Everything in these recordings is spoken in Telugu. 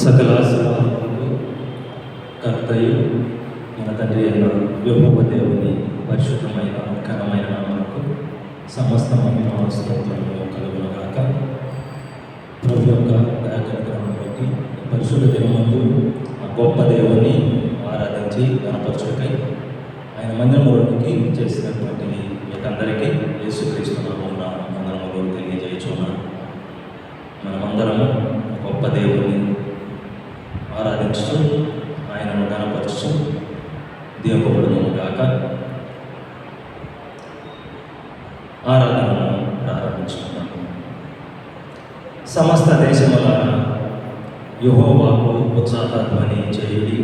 సకల ఆశీర్వాదములకు కర్తయు మన తండ్రి అయిన యెహోవా దేవుని పరిశుద్ధమైన ఘనమైన నామమునకు సమస్త మహిమ స్తోత్రములు కలుగునుగాక. ప్రభు యొక్క దయాకరమును బట్టి పరిశుద్ధ దినమందు ఆ గొప్ప దేవుని ఆరాధించి గణపరచుకై ఆయన మందిరములోనికి చేసినటువంటి మీకందరికీ యేసుక్రీస్తు నామమున వందనములు తెలియజేయుచున్నాను. మనమందరము గొప్ప దేవుని ఆరాధించు ఆయనను గణపరచు దీపబడును గాక. ఆరాధనను ప్రారంభించుకున్నాము. సమస్త దేశముల యెహోవాకు ఉత్సాహధ్వని చేయుడి,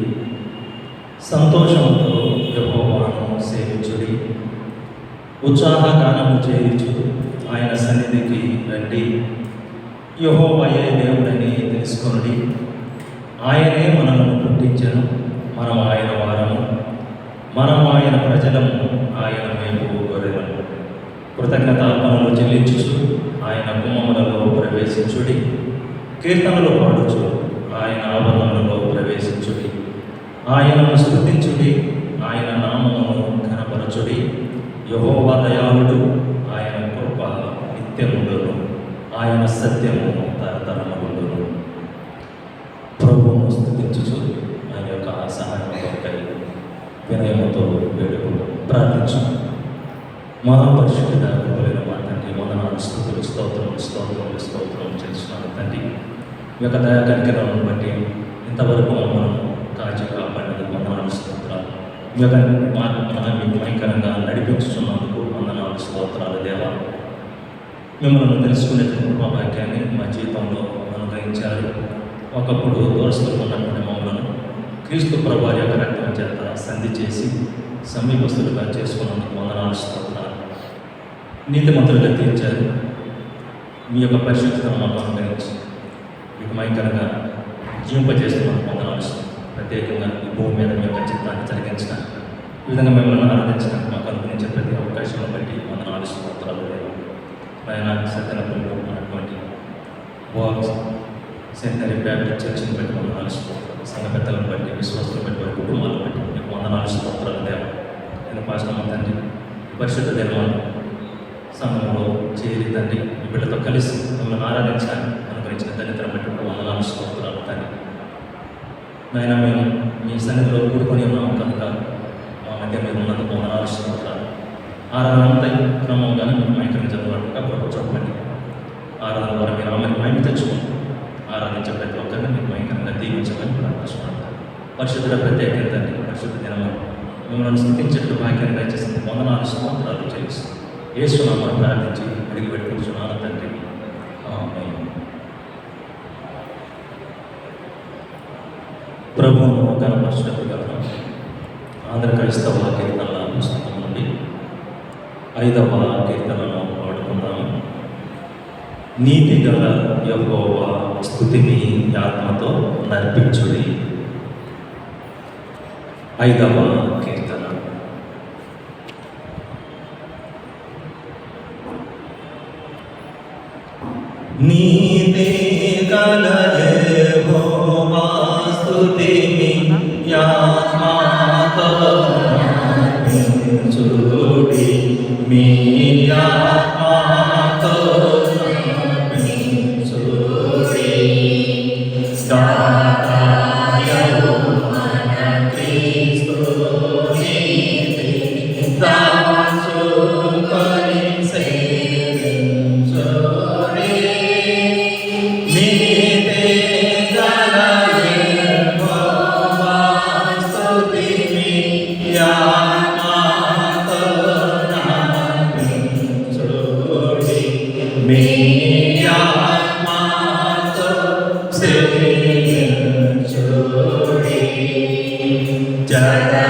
సంతోషంతో యెహోవాను సేవించుడి. ఉత్సాహగానము చేయుచు ఆయన సన్నిధికి రండి. యెహోవాయే దేవుడని తెలుసుకొనుడి. ఆయనే మనలను పుట్టించెను, మనం ఆయన వారము, మనం ఆయన ప్రజలము, ఆయన వైపు గొర్రెలము. కృతజ్ఞతార్పణలు చెల్లించుచు ఆయన గుమ్మములలో ప్రవేశించుడి. కీర్తనలు పాడుచు ఆయన ఆవరణములలో ప్రవేశించుడి. ఆయనను స్తుతించుడి, ఆయన నామమును ఘనపరచుడి. యెహోవా దయాళుడు, ఆయన కృప నిత్యముండును, ఆయన సత్యము తరతరముండును. ప్రభువును స్తుతించుచు ఆయన యొక్క సహాయం కొరకై వినయముతో వేడుకు ప్రార్థించు. మహాపరిశుద్ధ కృపలైన మా తండ్రి, వందనాలు, స్తుతులు, స్తోత్రములు చేస్తున్నాను తండ్రి. ఈ యొక్క దయా కనికరాలను బట్టి ఇంతవరకు మమ్మల్ని కాచి కాపాడినందుకు వందనాలు, స్తోత్రాలు. ఈ యొక్క మార్గం మీకు భయంకరంగా నడిపించుతున్నందుకు వందనాలు, స్తోత్రాలు. దేవా, మిమ్మల్ని తెలుసుకునే కృపాభాగ్యాన్ని మా జీవితంలో అనుగ్రహించారు. ఒకప్పుడు దోషులు ఉన్నటువంటి మమ్మలను క్రీస్తు ప్రభువారి యొక్క రక్తం చేత సంధి చేసి సమీపస్తులుగా చేసుకున్నందుకు వందనాలు, స్తోత్రాలు. నీతిమంతులుగా తీర్చారు. మీ యొక్క పరిశుద్ధతను మాకు అనుగ్రహించి మీకు భయంకరంగా జీవింపజేస్తున్నందుకు వందనాలు. ప్రత్యేకంగా ఈ భూమి మీద మీ యొక్క చిత్తాన్ని జరిగించిన ఈ విధంగా మిమ్మల్ని ఆరాధించడానికి మాకు అనుగ్రహించే ప్రతి అవకాశాలను బట్టి వందనాలు, స్తోత్రాలు. ఆయన సత్యనపల్లిలో ఉన్నటువంటి సెంటరీ బ్యాప్టిస్ట్ చర్చిని బట్టి వందనాలు, స్తోత్రాలు. సంఘ పెద్దలను బట్టి, విశ్వాసాలను బట్టి, వారి కుటుంబాలను బట్టి మీకు వందనాలు, స్తోత్రాలు. దేవ, నేను పాస్టర్ తండ్రి పరిశుద్ధ దేవాలను సమయంలో చేరి తండ్రి మీ బిడ్డతో కలిసి మిమ్మల్ని ఆరాధించాలని అనుగ్రహించిన దళితులను బట్టి కూడా వందనాలు, స్తోత్రాలు. తండ్రి నాయన, మేము మీ సన్నిధిలో కూడుకొని ఉన్నాము కనుక మా మధ్య మీరు ఉన్నందుకు వందనాలు, స్తోత్రాలు. ఆరాధన అంతా క్రమంగానే మీకు మైకరణ చదవకుండా ప్రభు చెప్పండి. ఆరాధన ద్వారా మీరు ఆమెను మైమి తెచ్చుకోండి. ఆరాధించే ప్రతి ఒక్కరిని మీకు భయంకరంగా దీవించమని ప్రార్థిస్తున్నాను. పరిశుద్ధుల ప్రత్యేకత తండ్రి, పరిశుద్ధ దినము మిమ్మల్ని స్థుతించేట్టు భాగ్యాన్ని దయచేసింది వందనాలు, స్తోత్రాలు చేయిస్తుంది. యేసు నామమున ప్రార్థించి అడిగి పెట్టుకుంటున్నాను తండ్రి, ఆమేన్. ప్రభువును కనపరచుటకుగా ఆంధ్ర క్రైస్తవ కీర్తనల పుస్తకం నుండి 5వ కీర్తనను పాడుకుందాము. నీతి గల యెహోవా స్తుతిని ఆత్మతో నర్పించుడి. 5వ కీర్తన. నీతి గల యెహోవా స్తుతిని ఆత్మతో నర్పించుడి. మీ ఆత్మతో Jaya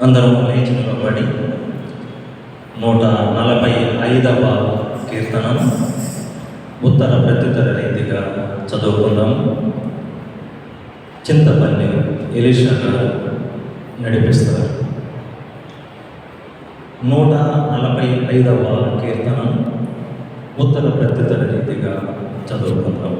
అందరం లేచి నిలబడి 145వ కీర్తనం ఉత్తర ప్రత్యుత్తర రీతిగా చదువుకుందాం. చింతపల్లి ఎలీషా గారు నడిపిస్తారు. 145వ కీర్తనం ఉత్తర ప్రత్యుత్తర రీతిగా చదువుకుందాం.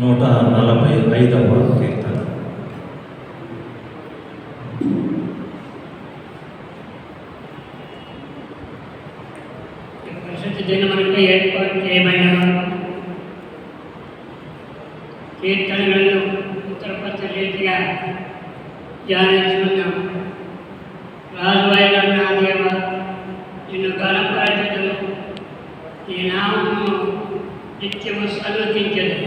145వ కీర్తన. పరిశుద్ధ దినములకు ఏర్పాటు చేయబడిన కీర్తనలను ఉత్తరపత్ర రీతిగా ధ్యానించుకున్నాం. రాజువైన నా దేవ, నిన్ను గణపరచటము, నీ నామమును నిత్యము సన్నతించదు.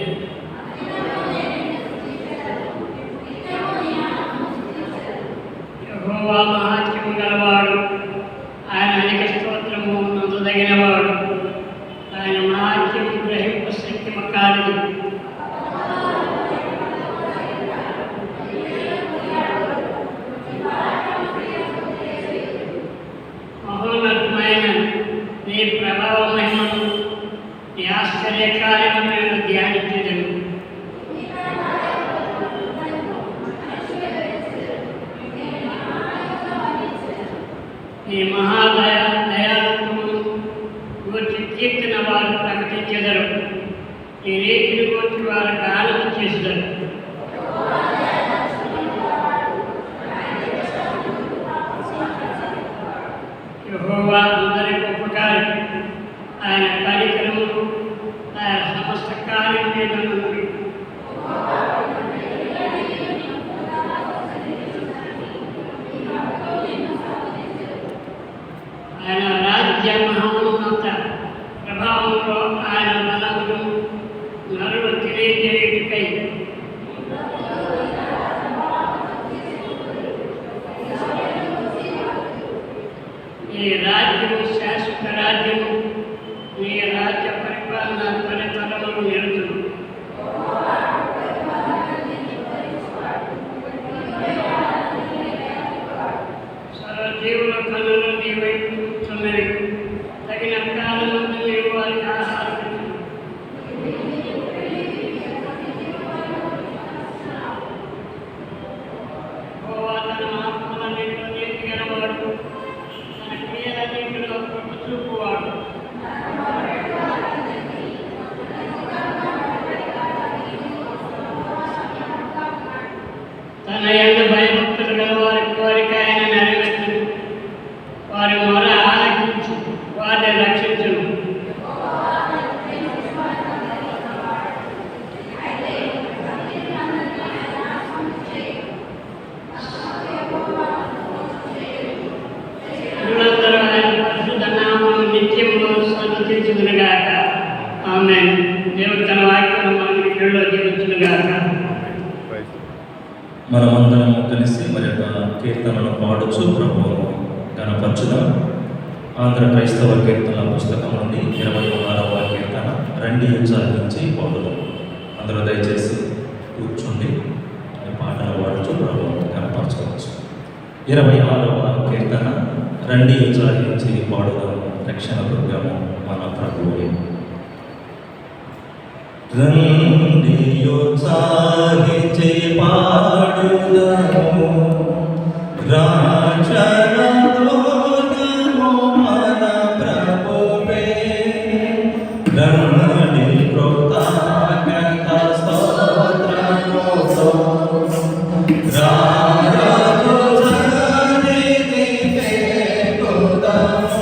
యెహోవా మహాత్మ్యము గలవాడు, ఆయన అధిక స్తోత్రము నందదగినవాడు, ఆయన మహాత్మ్యము గ్రహింపు శక్తిమ కానిది. మహోన్నతమైన నీ ప్రభావ మహిమను, నీ ఆశ్చర్యకార్యము నేను ధ్యానించదను. నీ దయాళుత్వమును గూర్చి కీర్తన వారు ప్రకటించెదరు. నీ రీతిని గూర్చి వారు గానము చేసెదరు. యెహోవా అందరికి ఉపకారి, ఆయన కనికరమును ఆయన సమస్త కార్యం మీద నుండి. ఆయన రాజ్య మహోన్నత ప్రభావంలో ఆయన బలమును నరులు తెలియజేయుటకై ఈ రాజ్యము శాశ్వత రాజ్యము, నీ రాజ్య పరిపాలన తరతరములు నిలుచును. సర్వజీవుల కన్నులు నీ వైపు చూస్తున్నవి. తగిన కాలమందు నీవు వారికి ఆహారం ఇచ్చుము. యెహోవా తన మార్గములన్నిటిలో నీతిగలవాడు, తన క్రియలన్నిటిలో కృప చూపువాడు. తన యందు భయభక్తులు గల వారి కోరిక ఆయన నెరవేర్చును. వారి మొర ఆలకించి వారిని రక్షించును. జనులందరూ ఆయన పరిశుద్ధ నామమును నిత్యములో సన్నతించుదురుగాక. ఆమేన్. దేవుడు తన వాక్యమును మన ఇంట్లో జీవించునుగాక. మనమందరం కలిసి మరి యొక్క కీర్తనను పాడుచు ప్రభువును గణపరచుదాం. ఆంధ్ర క్రైస్తవ కీర్తనల పుస్తకం నుండి 26వ కీర్తన. రండి ఉత్సాహించి పాడుదాం. అందరూ దయచేసి కూర్చుండి ఈ పాటను పాడుచు ప్రభువును గణపరచవచ్చు. 26వ కీర్తన. రండి ఉత్సాహించి పాడుదాం. రక్షణ దుర్గము మన ప్రభువే. రండి ఉత్సాహించి పాడుదాము, రక్షణ దుర్గము మన ప్రభువే. రండి కృతజ్ఞత స్తోత్రముతో రారాజు సన్నిధికి చేరుదాము.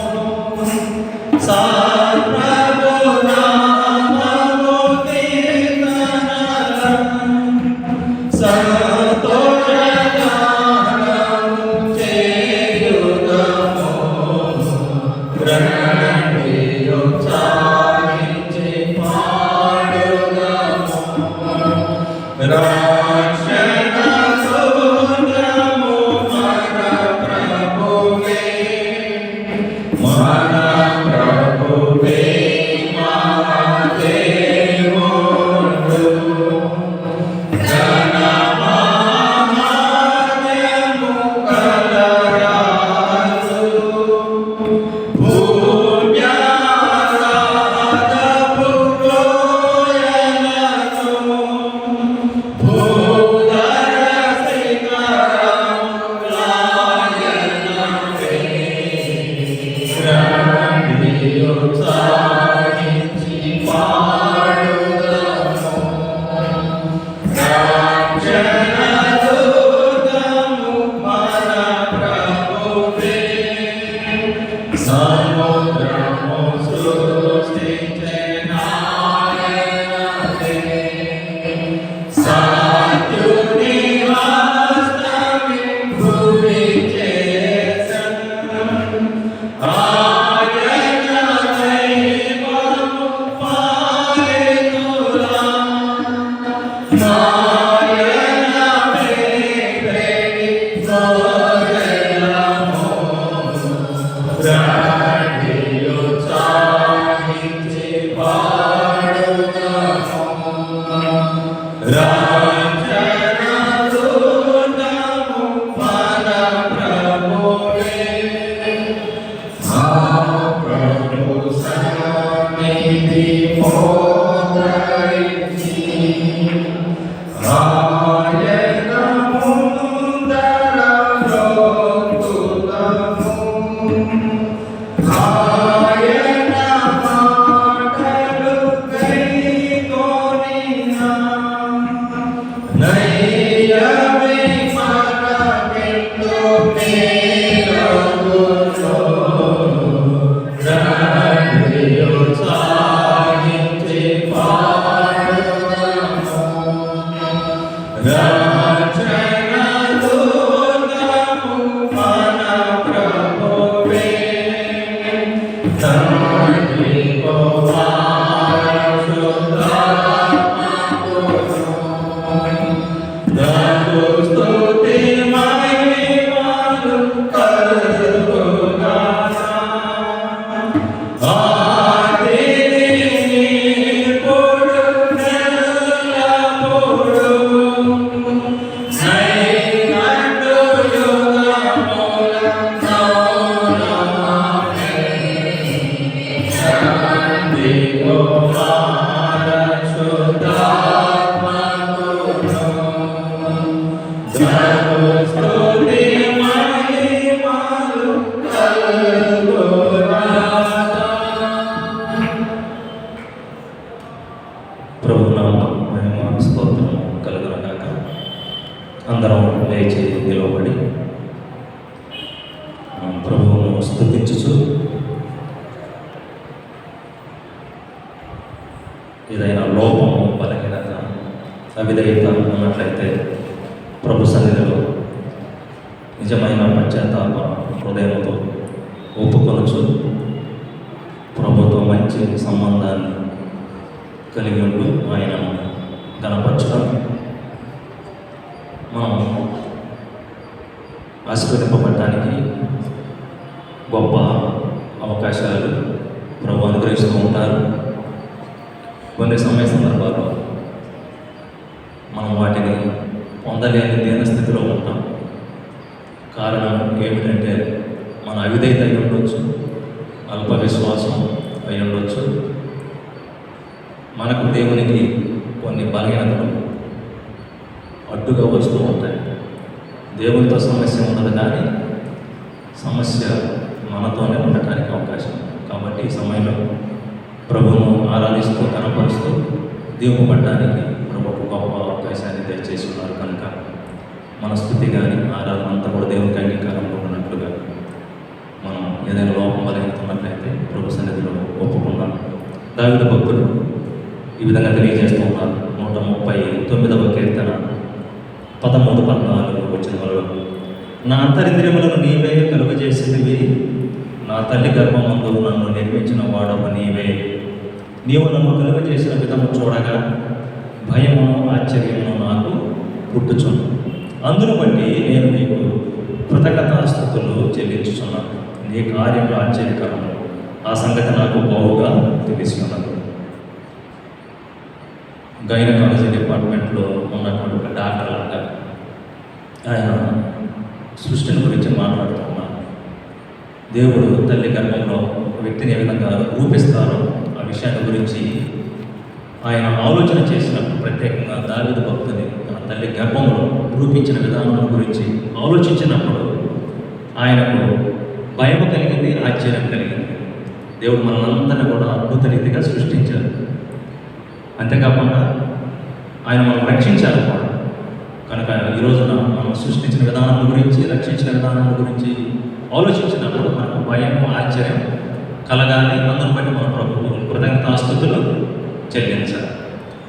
Oh అందరం లేచి నిలవబడి ప్రభువును స్తుతించుచు ఏదైనా లోపము, బలహీనత, అవిధేయత ఉన్నట్లయితే ప్రభు సన్నిధిలో నిజమైన పశ్చాత్తాప హృదయంతో ఒప్పుకొనచ్చు ప్రభుతో మంచి సంబంధాన్ని కలిగి ఉంటూ ఆయనను గణపరచడం మనం ఆశీర్వదింపబడటానికి గొప్ప అవకాశాలు ప్రభు అనుగ్రహిస్తూ ఉంటారు. కొన్ని సందర్భాల్లో మనం వాటిని పొందలేని దీన స్థితిలో ఉంటాం. కారణం ఏమిటంటే మన అవిధేయత అయి ఉండొచ్చు, అల్ప విశ్వాసం అయి ఉండొచ్చు, మనకు దేవునికి కొన్ని బలహీనతలు అడ్డుగా వస్తూ ఉంటాయి. దేవునితో సమస్య ఉండదు, కానీ సమస్య మనతోనే ఉండటానికి అవకాశం. కాబట్టి ఈ సమయంలో ప్రభువును ఆరాధిస్తూ కనపరుస్తూ దీపపడడానికి ప్రభుకు గొప్ప అవకాశాన్ని దయచేసి ఉన్నారు. కనుక మన స్థుతి కానీ ఆరాధన అంతా కూడా దేవునికి అంగీకారంలో ఉన్నట్లుగా మనం ఏదైనా లోపం బలహీనతున్నట్లయితే ప్రభు సన్నిధిలో ఒప్పుకున్నాం. దావీదు భక్తుడు ఈ విధంగా తెలియజేస్తూ ఉన్నారు. 139వ కీర్తన 13-14 వచనాలలో, నా అంతరింద్రియములను నీవే కలుగజేసేవి, నా తల్లి గర్భమందు నన్ను నిర్మించిన వాడవు నీవే. నీవు నన్ను కలుగజేసిన విధము చూడగా భయమును ఆశ్చర్యమును నాకు పుట్టుచును. అందును బట్టి నేను నీకు కృతజ్ఞతాస్తుతులు చెల్లించుచున్నాను. నీ కార్యములు ఆశ్చర్యకరము, ఆ సంగతి నాకు బావుగా తెలిసి ఉన్నది. గైనకాలజీ డిపార్ట్మెంట్లో ఉన్నటువంటి ఒక డాక్టర్ లాగా ఆయన సృష్టిని గురించి మాట్లాడుతున్నారు. దేవుడు తల్లి గర్భంలో ఒక వ్యక్తిని ఏ విధంగా రూపిస్తారో ఆ విషయాన్ని గురించి ఆయన ఆలోచన చేసినప్పుడు, ప్రత్యేకంగా దావీదు భక్తుని తన తల్లి గర్భంలో రూపించిన విధానం గురించి ఆలోచించినప్పుడు ఆయనకు భయం కలిగింది, ఆశ్చర్యం కలిగింది. దేవుడు మనందరినీ కూడా అద్భుత రీతిగా సృష్టించారు. అంతేకాకుండా ఆయన మనం రక్షించాలి కూడా. కనుక ఈ రోజున మనం సృష్టించిన విధానం గురించి, రక్షించిన విధానం గురించి ఆలోచించినప్పుడు మనకు భయం, ఆశ్చర్యం కలగాలి. అందును బట్టి మన ప్రభుత్వం కృతజ్ఞతాస్తుతులు చెల్లించాలి.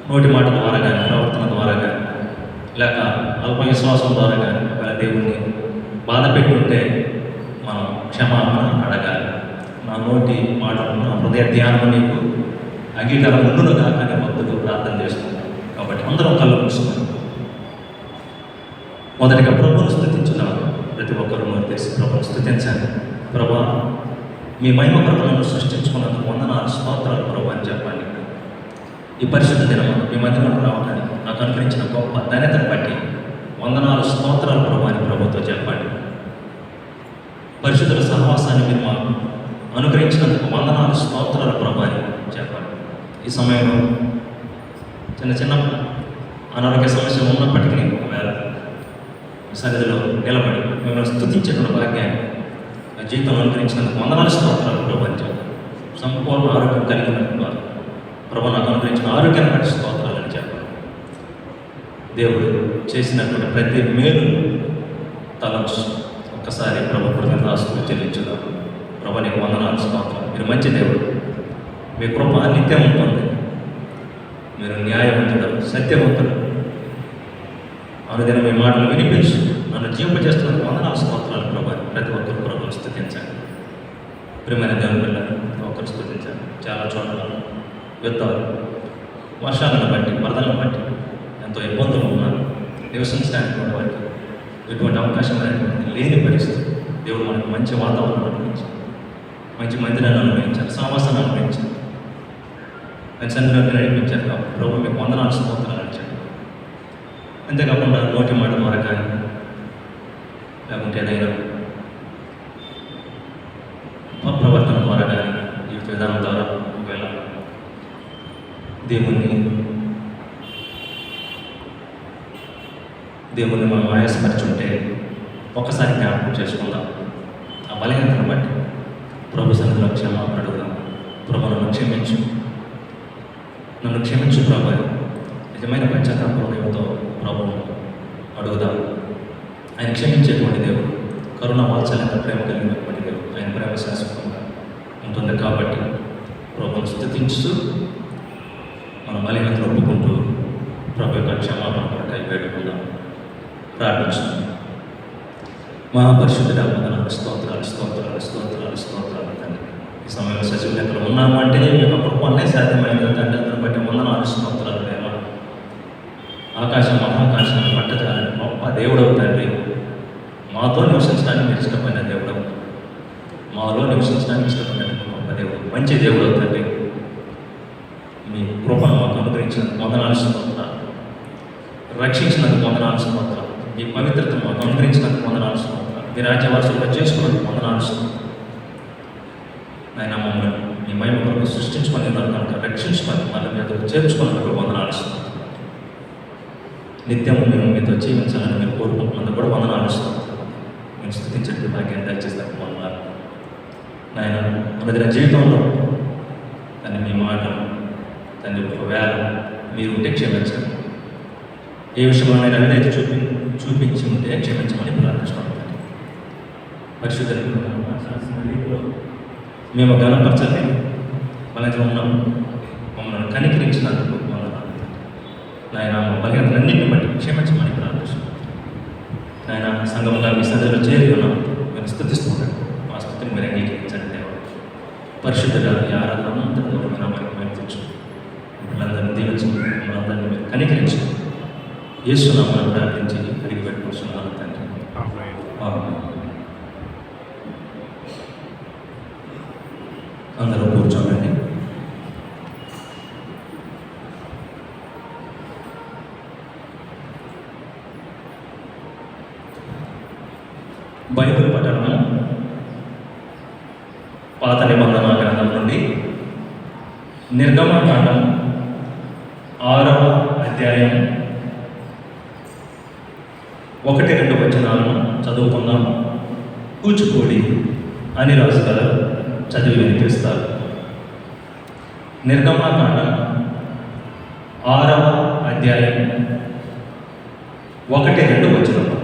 నోటి మాట ద్వారా కానీ, ప్రవర్తన ద్వారా కానీ, లేక అల్ప విశ్వాసం ద్వారా కానీ ఒకవేళ దేవుణ్ణి బాధ పెట్టుంటే మనం క్షమాపణ అడగాలి. నా నోటి మాటలను, నా హృదయ ధ్యానం నీకు అంగీకారం ఉండునుగా కానీ భక్తులు ప్రార్థన చేస్తున్నారు. కాబట్టి అందరం కళ్ళు మూసుకున్నాం. మొదటిగా ప్రభువును స్తుతించుదాం. ప్రతి ఒక్కరూ తెసి ప్రభువును స్తుతించాలి. ప్రభా, మీ మహిమ కొరకు నన్ను సృష్టించుకున్నందుకు వందనాలు, స్తోత్రాలు ప్రభు అని చెప్పండి. ఈ పరిశుద్ధ దినము మీ మధ్యలోకి రావడానికి నాకు అనుగ్రహించిన గొప్ప ధన్యతను బట్టి వందనాలు, స్తోత్రాలు ప్రభు అని ప్రభుతో చెప్పండి. పరిశుద్ధుల సహవాసాన్ని మీరు మాకు అనుగ్రహించినందుకు వందనాలు, స్తోత్రాలు ప్రభు అని చెప్పండి. ఈ సమయంలో చిన్న చిన్న అనారోగ్య సమస్యలు ఉన్నప్పటికీ ఒకవేళ సన్నిధిలో నిలబడి మిమ్మల్ని స్తుతించేటువంటి భాగ్యాన్ని నా జీవితంలో అనుగ్రహించినందుకు వందనాలు, స్తోత్రాలు ప్రభు అని చెప్పండి. సంపూర్ణ ఆరోగ్యం కలిగిన ప్రభు నాకు అనుగ్రహించిన ఆరోగ్యాన్ని బట్టి స్తోత్రాలని చెప్పండి. దేవుడు చేసినటువంటి ప్రతి మేలు తలంచు ఒక్కసారి ప్రభు కృతజ్ఞతాస్తుతులు చెల్లించుదాం. ప్రభు నీకు వందనాలు, స్తోత్రాలు. మీరు మంచి దేవుడు, మీ కృప నిత్యం ఉంటుంది. మీరు న్యాయవంతుడు, సత్యవంతుడు. అనుదిన మీ మాటలు వినిపించు నన్ను జీవింపజేస్తున్నందుకు వందనాలు, స్తోత్రాలు ప్రభు. ప్రతి ఒక్కరు ప్రభువును స్తుతించండి. ప్రియమైన దేవుని పిల్లలు ఒకరు స్తుతించండి. చాలా చోట్ల యుద్ధాలు, వర్షాలను బట్టి, వరదలను బట్టి ఎంతో ఇబ్బందులు ఉన్నారు. నివసించడానికి కూడా వారికి ఎటువంటి అవకాశం అనేటువంటి లేని పరిస్థితి. దేవుడు మనకు మంచి వాతావరణం అనుభవించారు, మంచి మందిరాన్ని అనుభవించారు, సమాసాన్ని అనుభవించారు, మంచి సన్నిధిలోకి నడిపించారు. కాబట్టి ప్రభు మీకు వందనాలు, స్తోత్రాలు ఇచ్చారు. అంతేకాకుండా నోటి మాట ద్వారా కానీ లేకుంటే ఏదైనా ప్రవర్తన ద్వారా కానీ ఈ విధానం ద్వారా ఒకవేళ దేవుణ్ణి మనం ఆయాసపరిచుంటే ఒక్కసారి జ్ఞాపకం చేసుకుందాం. ఆ బలహీనతను బట్టి ప్రభు సన్నిధిలో క్షమాపణ అడుగుదాం. ప్రభు నన్ను క్షమించు, నన్ను క్షమించు ప్రభు. నిజమైన పశ్చాత్తాప హృదయంతో ప్రభువును అడుగుదాం. ఆయన క్షమించేటువంటి దేవుడు, కరుణ, వాత్సల్యత, ప్రేమ కలిగినటువంటి దేవుడు. ఆయన ప్రేమ శాశ్వతంగా ఉంటుంది. కాబట్టి ప్రభువును స్తుతించు మన బలహీనతను ఒప్పుకుంటూ ప్రభు యొక్క క్షమాపణ కొరకై వేడుకుందాం, ప్రార్థించుకుందాం. మహాపరిశుద్ధుడా, వందనాలు, స్తోత్రాలు, స్తోత్రాలు, స్తోత్రాలు, స్తోత్రాలు తండ్రి. ఈ సమయంలో సజీవులెక్కలు ఉన్నాము అంటే మీ యొక్క కృపనే సాధ్యమైనది తండ్రి. అందుని బట్టి వందనాలు, స్తోత్రాలు దేవ. ఆకాశం మహాకాశాన్ని పట్టజాలని గొప్ప దేవుడవు తండ్రి. మాతో నివసించడానికి మీరు ఇష్టపడిన దేవుడవు, మాలో నివసించడానికి ఇష్టపడిన గొప్ప దేవుడు, మంచి దేవుడవు తండ్రి. మీ కృపను మాకు అనుగ్రహించినందుకు వందనాలు, స్తోత్రాలు. రక్షించినందుకు వందనాలు, స్తోత్రాలు. మీ పవిత్రతను మాకు అనుగ్రహించినందుకు వందనాలు, స్తోత్రాలు. మీ రాజ్యవాసులుగా చేసుకున్నందుకు వందనాలు, స్తోత్రాలు. ఆయన మమ్మల్ని మీ మహిమ కొరకు సృష్టించుకొని కనుక రక్షించుకొని మళ్ళీ మీతో చేర్చుకున్నందుకు వందనాలు, స్తోత్రాలు. నిత్యము మేము మీతో జీవించాలని మేము కోరుకుంటున్నందుకు కూడా వందనాలు, స్తోత్రాలు. మేము స్తుతించే భాగ్యాన్ని దయచేస్తాను వందనాలు. నాయన ఉన్నదిన జీవితంలో దాన్ని మీ మాట దాన్ని ఒకవేళ మీరు ఉంటే క్షమించండి. ఏ విషయంలో నేను అవినీతి చూపించి ఉంటే క్షమించమని ప్రార్థిస్తున్నాను. పరిశుద్ధ మేము గణపరచాలి మనతో ఉన్నాం. మమ్మల్ని కనికరించినందుకు నాయన మా బలహీనతలన్నింటిని బట్టి క్షమించమని ప్రార్థిస్తున్నాను. నాయన సంఘంగా మీ సన్నిధిలో చేరి ఉన్నాం. మీరు స్తుతిస్తున్నాను. మా స్తుతిని మీరు అంగీకరించండి దేవ. పరిశుద్ధంగా ఈ ఆరాధన అంతా మనకి మెరుగుచ్చు. వీళ్ళందరినీ దీవించు, మనందరినీ మీరు కనికరించు. యేసునామమున ప్రార్థించి అడిగి పెట్టుకుంటున్నాను తండ్రి. అందరూ కూర్చోండి. బైబిల్ పఠనము పాత నిబంధన గ్రంథం నుండి నిర్గమకాండం 6వ అధ్యాయం 1-2 వచనాలను చదువుకుందాం. కూచిపూడి అని రాజు గారు చదివి వినిపిస్తారు. నిర్గమకాండం 6వ అధ్యాయం 1-2 వచనాలు.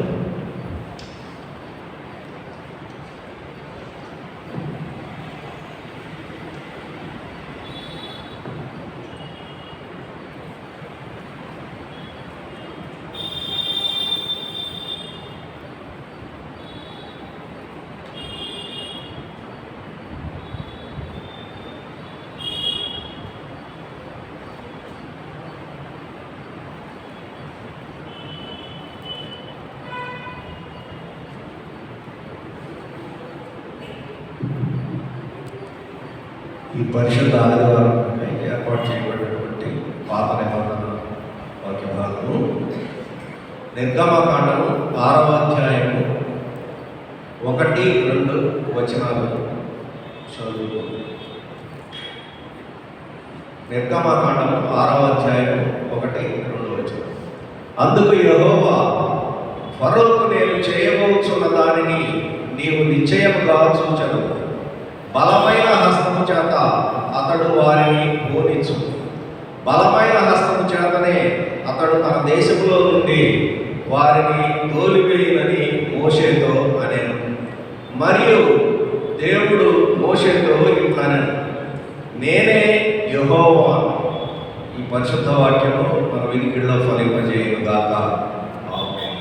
పరిశుద్ధ ఆదివారం ఏర్పాటు చేయబడినటువంటి పాత నిబంధన వాక్య భాగము నిర్గమకాండము 6వ అధ్యాయము 1-2 వచనాలు చదువు. నిర్గమకాండము 6వ అధ్యాయము 1-2 వచనం. అందుకు యెహోవా, ఫరోకు నేను చేయబోచున్న దానిని నీవు నిశ్చయముగా చూచెదవు. బలమైన హస్తము చేత అతడు వారిని పోనిచ్చు. బలమైన హస్తము చేతనే అతడు తన దేశంలో నుండి వారిని తోలివేయునని మోషేతో అనెను. మరియు దేవుడు మోషేతో ఇట్లనెను, నేనే యెహోవా. ఈ పరిశుద్ధ వాక్యము మన వినికిడిలో ఫలింపజేయును గాక. ఆమేన్.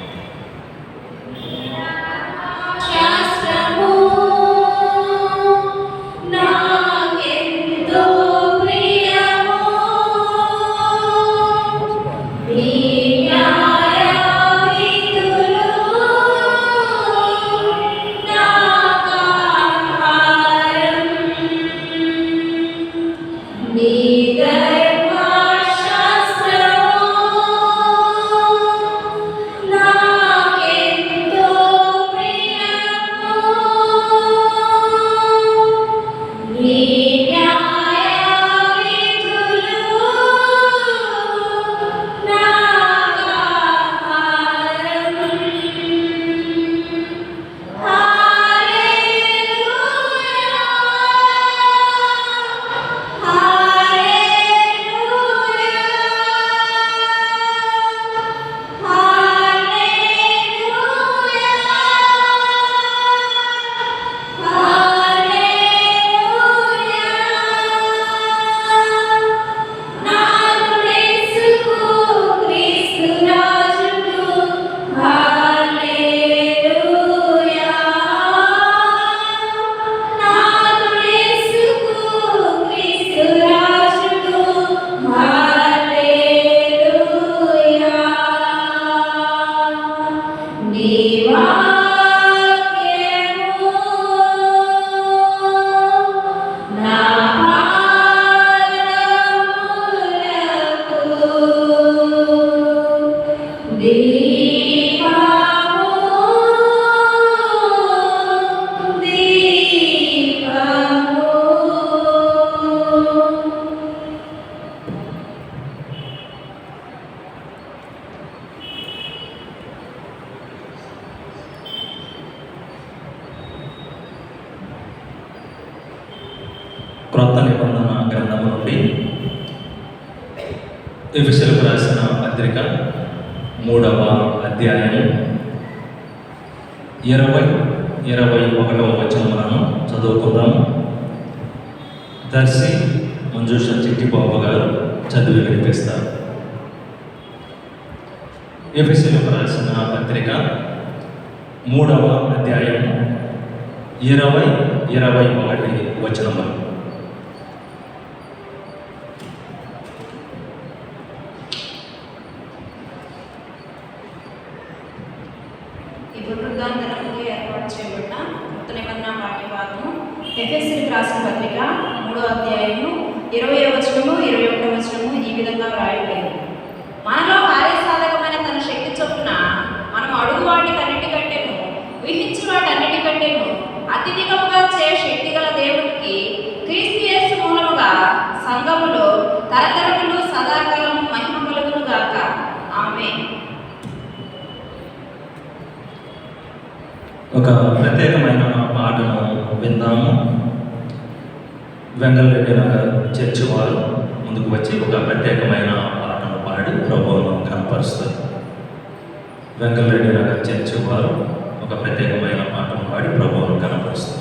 క్రొత్త నిబంధన గ్రంథము నుండి ఎఫెసీయులకు రాసిన పత్రిక 3వ అధ్యాయము 20-21 వచనములను చదువుకుందాము. దర్శి మంజూష చిట్టిబాబు గారు చదివి వినిపిస్తారు. ఎఫెసీయులకు రాసిన పత్రిక 3వ అధ్యాయము 20-21 వచనములు. ఏర్పాటు చేయబడిన కొత్త నిబంధన పాఠ్య భాగము ఎఫెసీయులకు రాసిన పత్రిక 3వ అధ్యాయము 20వ వచనము 21వ వచనము ఈ విధంగా వ్రాయబడింది. మనలో కార్యసాధకమైన తన శక్తి చొప్పున మనం అడుగు వాటికన్నిటికంటేను ఊహించు వాటన్నిటికంటేను అత్యధికముగా చే శక్తి గల దేవునికి క్రీస్తు యేసు మూలముగా సంఘములో తరతరములు సదాకాలము మహిమ కలుగును గాక. ఆమేన్. ఒక ప్రత్యేకమైన పాటను విందాము. వెంగళరెడ్డి నగర్ చర్చి వారు ముందుకు వచ్చి ఒక ప్రత్యేకమైన పాటను పాడి ప్రభువును కనపరుస్తారు. వెంగళరెడ్డి నగర్ చర్చి వారు ఒక ప్రత్యేకమైన పాటను పాడి ప్రభువును కనపరుస్తారు.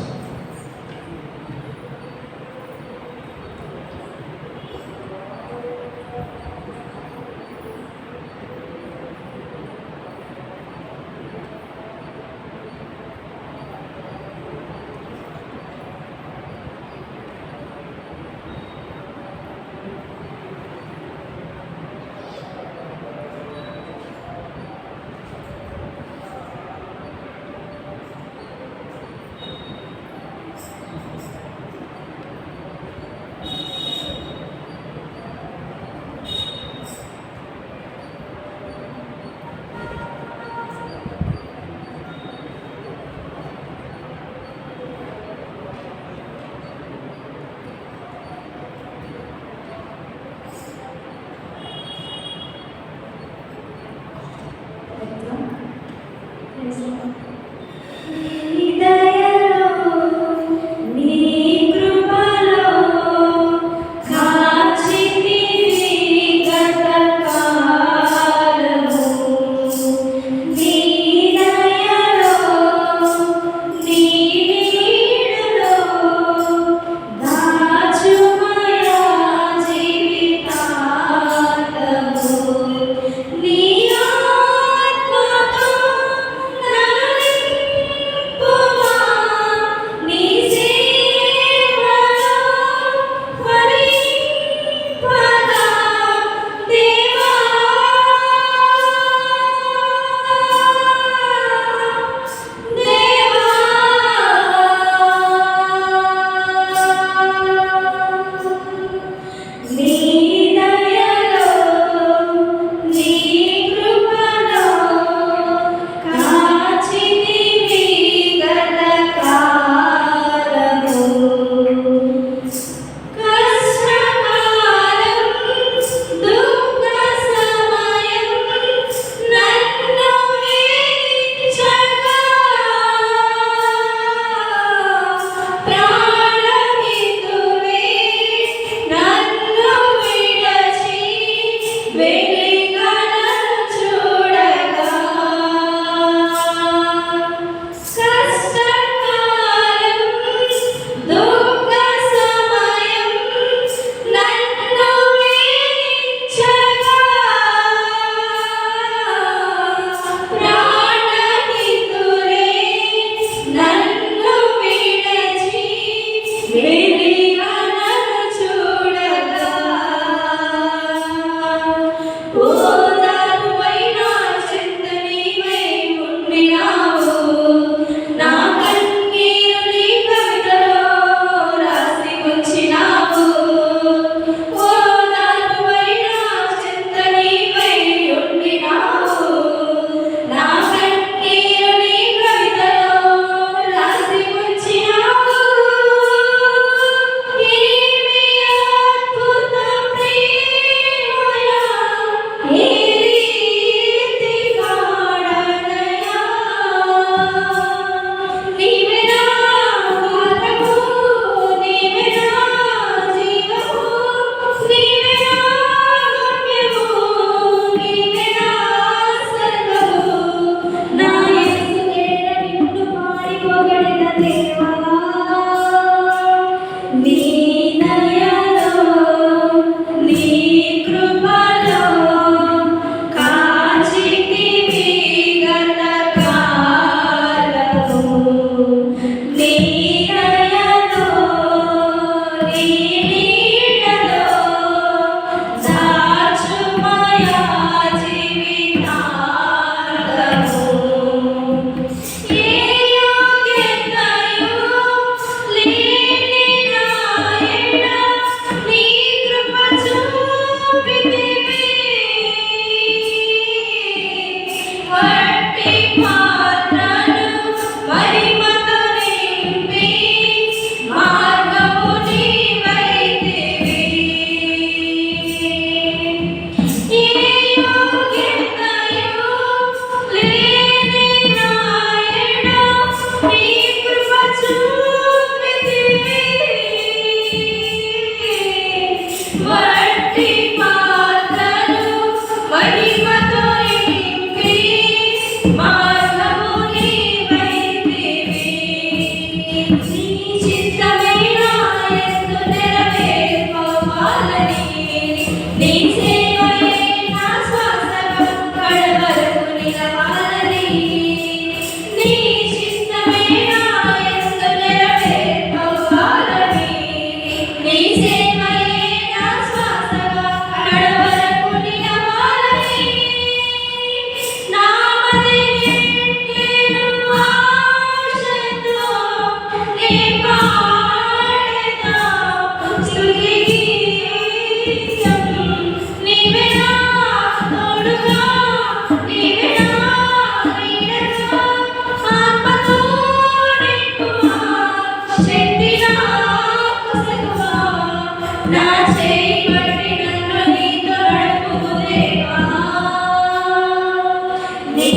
నీ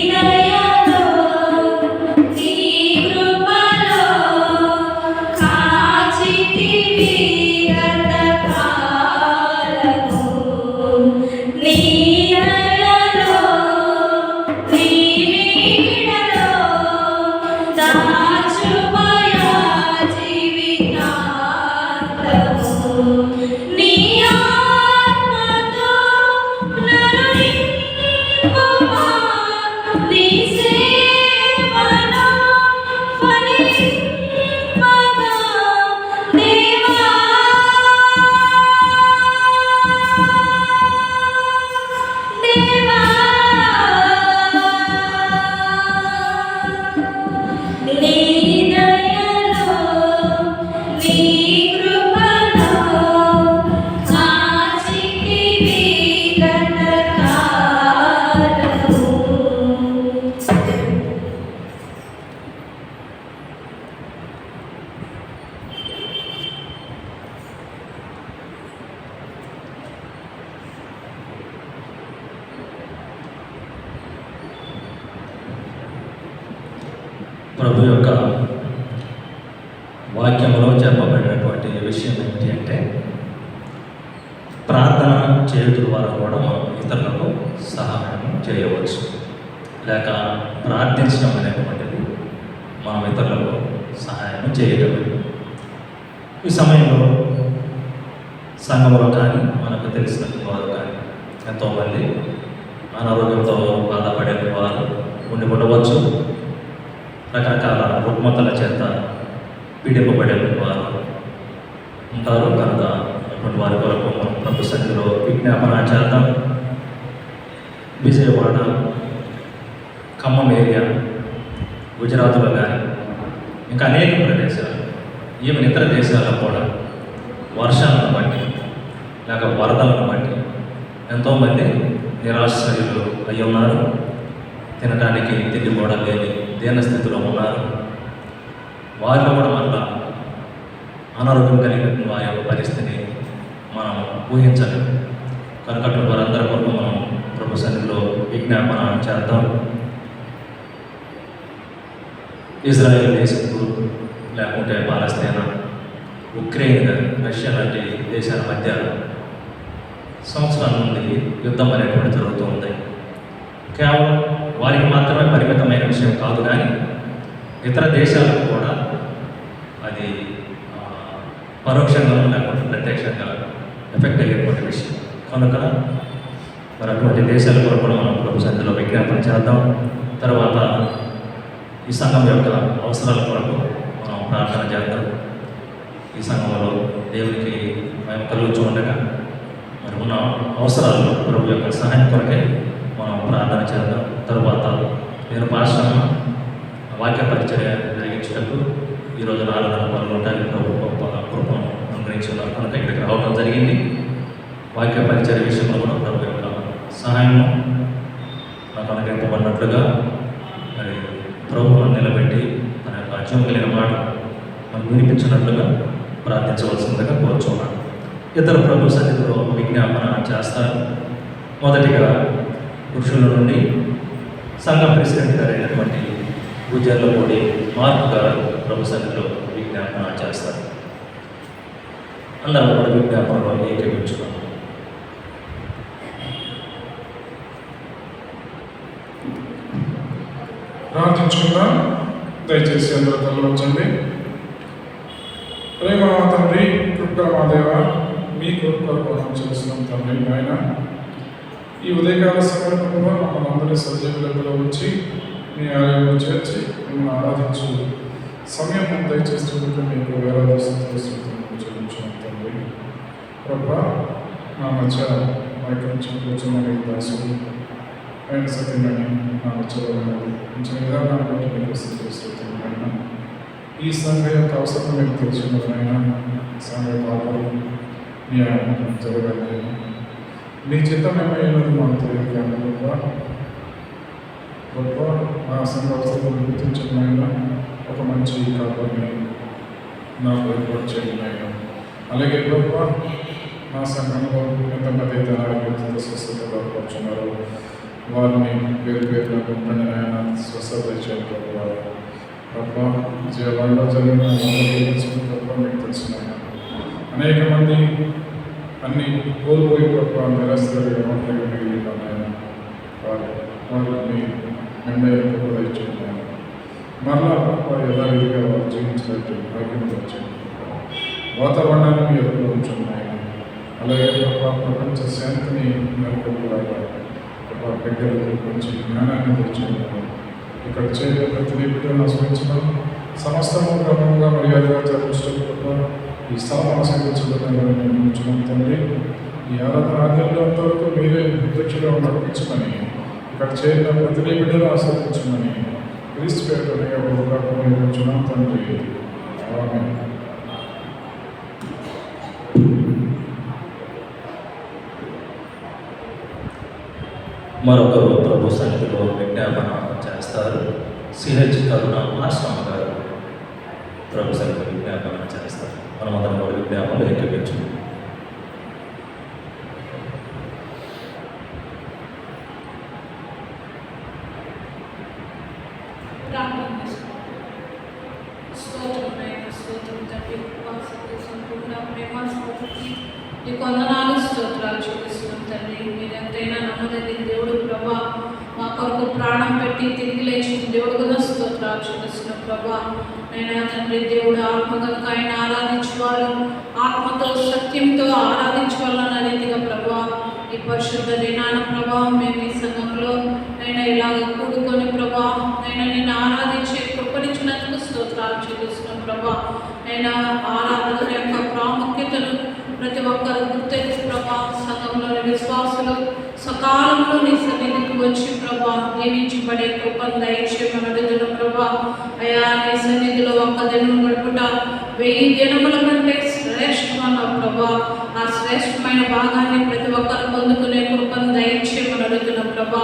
దయలో ప్రభు యొక్క వాక్యంలో చెప్పబడినటువంటి విషయం ఏంటి అంటే, ప్రార్థన చేయడం ద్వారా కూడా మనం ఇతరులకు సహాయం చేయవచ్చు, లేక ప్రార్థించడం అనేటువంటిది మనం ఇతరులకు సహాయం చేయటం. ఈ సమయంలో సంఘంలో కానీ మనకు తెలిసిన వారు కానీ ఎంతోమంది అనారోగ్యంతో బాధపడే వారు ఉండి ఉండవచ్చు, రకరకాల రుగ్మతల చేత పీడింపబడే వారు ఉంటారు. కనుక అటువంటి వారి కొరకు మనం ప్రభు సన్నిధిలో విజ్ఞాపన చేద్దాం. విజయవాడ, ఖమ్మం ఏరియా, గుజరాత్లో కానీ ఇంకా అనేక ప్రదేశాలు, ఈవెన్ ఇతర దేశాల్లో కూడా వర్షాలను బట్టి లేక వరదలను బట్టి ఎంతోమంది నిరాశ్రయులు అయి ఉన్నారు. తినడానికి తిండి కూడా లేని దీన స్థితిలో ఉన్నారు. వారిలో కూడా మళ్ళా అనారోగ్యం కలిగిన వారి యొక్క పరిస్థితిని మనం ఊహించలేము. కనుక అటువంటి వారందరి కొరకు మనం ప్రభు సన్నిధిలో విజ్ఞాపన చేద్దాం. ఇజ్రాయెల్ దేశంకు లేకుంటే పాలస్తీనా, ఉక్రెయిన్, రష్యా లాంటి దేశాల మధ్య సంవత్సరాల నుండి యుద్ధం అనేటువంటి జరుగుతూ ఉంది. కేవలం వారికి మాత్రమే పరిమితమైన విషయం కాదు, కానీ ఇతర దేశాలకు కూడా అది పరోక్షంగా లేకుండా ప్రత్యక్షంగా ఎఫెక్ట్ అయ్యేటువంటి విషయం. కనుక మరి అటువంటి దేశాల కొరకు కూడా మనం ప్రభు సన్నిధిలో విజ్ఞాపన చేద్దాం. తర్వాత ఈ సంఘం యొక్క అవసరాల కొరకు మనం ప్రార్థన చేద్దాం. ఈ సంఘంలో దేవునికి మేము కలుగుతూ ఉండగా మరి ఉన్న అవసరాల్లో ప్రభు యొక్క సహాయం కొరకే మనం ప్రార్థన చేద్దాం. తర్వాత నేను పాఠశాల వాక్య పరిచర్య జరిగించేటప్పుడు ఈరోజు 4 నెలలు ఉండడానికి ప్రభు గొప్ప కృపను అనుగ్రహించున్నారు. కనుక ఇక్కడికి రావడం జరిగింది. వాక్య పరిచర్య విషయంలో కూడా ప్రభు యొక్క సహాయం నాకు అనుగ్రహింపబడినట్లుగా మరి ప్రభువును నిలబెట్టి తన యొక్క అత్యం కలిగిన మాట మనకు వినిపించినట్లుగా ప్రార్థించవలసిందిగా కోరుచున్నాను. ఇతర ప్రభు సన్నిధిలో విజ్ఞాపన చేస్తారు. మొదటిగా పురుషుల నుండి సంఘ ప్రెసిడెంట్ గారు అయినటువంటి గుజ్జర్లపూడి మార్క్ గారు ప్రభు సన్నిధిలో విజ్ఞాపన చేస్తారు. అందరూ కూడా విజ్ఞాపనలో ఏకీభవించుకున్నాం. ప్రార్థించుకుందాం. దయచేసి అందరూ తలవంచండి. ప్రేమ తండ్రి, కృప మా దేవ, మీ కొరకు చేస్తున్నాం తండ్రి. ఆయన ఈ ఉదయకాల సమయంలో మమ్మల్ని అందరి సజీవులలో ఉంచి మీ ఆలయంలో చేర్చి మిమ్మల్ని ఆరాధించు సమయం దయచేస్తున్నందుకు మీకు వేలాది చెల్లించాం తండ్రి. ప్రభా, నా మధ్య మైకంచం కూర్చున్న దాసుడు ఆయన సత్యమని నా మధ్యలో కొంచెం విధానాన్ని బట్టి మీకు స్థితిస్తున్నాయన. ఈ సంఘ యొక్క అవసరం మీకు తెలుసుకున్నదైనా సంఘ పాపలు న్యాయం జరగాలి. నీ చిత్తమేమైనది మాకు తెలియదు. గొప్ప నా సంఘ అవసరం గుర్తించిన ఒక మంచి కాపాడిని నాకు ఏర్పాటు చేయాలి. అలాగే గొప్ప నా సంఘంలో ఎంతమంది అయితే ఆరోగ్యంతో స్వస్థత కూర్చున్నారో వారిని పేరు పేరులో ఉండండి ఆయన, స్వస్థత చేయాలి. గొప్ప జీవనంలో జరిగిన గొప్ప మీకు తెలిసిన అనేక మంది అన్ని కోల్పోయి గొప్ప నిరస్తులుగా ఒంటరిగా మిగిలి ఆయన వారిని నిర్ణయం కూడా ఇచ్చాను. మరలా యథావిధిగా వారు జీవించినట్టు భాగ్యం వచ్చింది. వాతావరణాన్ని మీరు ఉంచున్నాయి. అలాగే ప్రపంచ శాంతిని నెలకొల్పలాగా బిడ్డలకు కొంచెం జ్ఞానాన్ని తెచ్చుకున్నాను. ఇక్కడ చేయడం ప్రతి బిడ్డను ఆశ్రయించడం సమస్తము క్రమంగా మర్యాదగా జరిపించడం ఈ స్థలం ఆశ్రయించబడిన ఉంచున్నాం తండ్రి. ఈ ఆరాధన ఆధ్యంలో అంతవరకు మీరే అధ్యక్షుగా నడిపించమని, ఇక్కడ చేరిన ప్రతి బిడ్డను ఆశ్రయించమని క్రీస్తు పేరు ఉంచున్నాం తండ్రి. ఆమేన్. మరొకరు ప్రభు సన్నిధిలో విజ్ఞాపన చేస్తారు. సిహెచ్ కరుణ ఆశ్రమ గారు ప్రభు సన్నిధిలో విజ్ఞాపన చేస్తారు. మనమందరం కూడా విజ్ఞాపనలు ఏకీభవించు. స్తోత్రం నాయన, స్తోత్రం తండ్రి. కృపా సత్య సంపూర్ణ ప్రేమ స్ఫూర్తి నీకు వందనాలు, స్తోత్రాలు చూపిస్తున్నాం తండ్రి. మీరు ఎంతైనా నమ్మదగిన దేవుడు ప్రభా, మా కొరకు ప్రాణం పెట్టి తిరిగి లేచిన దేవుడు కూడా స్తోత్రాలు చూపిస్తున్నాం ప్రభా. నైనా తండ్రి దేవుడు ఆత్మ కనుక ఆయన ఆరాధించేవాళ్ళు ఆత్మతో సత్యంతో ఆరాధించేవాళ్ళన్న రీతిగా ప్రభా ఈ పరిశుద్ధ దినాన ప్రభావం మేము ఈ సంఘంలో నైనా ఇలాగ కూడుకొని ప్రభా నైనా నేను ఆరాధించే కృపణించినందుకు స్తోత్రాలు చూపిస్తున్నాం ప్రభా. నైనా ఆరాధన యొక్క ప్రాముఖ్యతను ప్రతి ఒక్కరు గుర్తించి ప్రభా, సంఘంలోని విశ్వాసులు సకాలంలో నీ సన్నిధికి వచ్చి ప్రభా దీవించబడే కృపను దయచేయమని అడుగుతున్న ప్రభా. అయా నీ సన్నిధిలో ఒక్క దినం గడుపుట 1000 దినముల కంటే శ్రేష్టమైన ప్రభా, ఆ శ్రేష్టమైన భాగాన్ని ప్రతి ఒక్కరు పొందుకునే కృపను దయచేయమని అడుగుతున్న ప్రభా.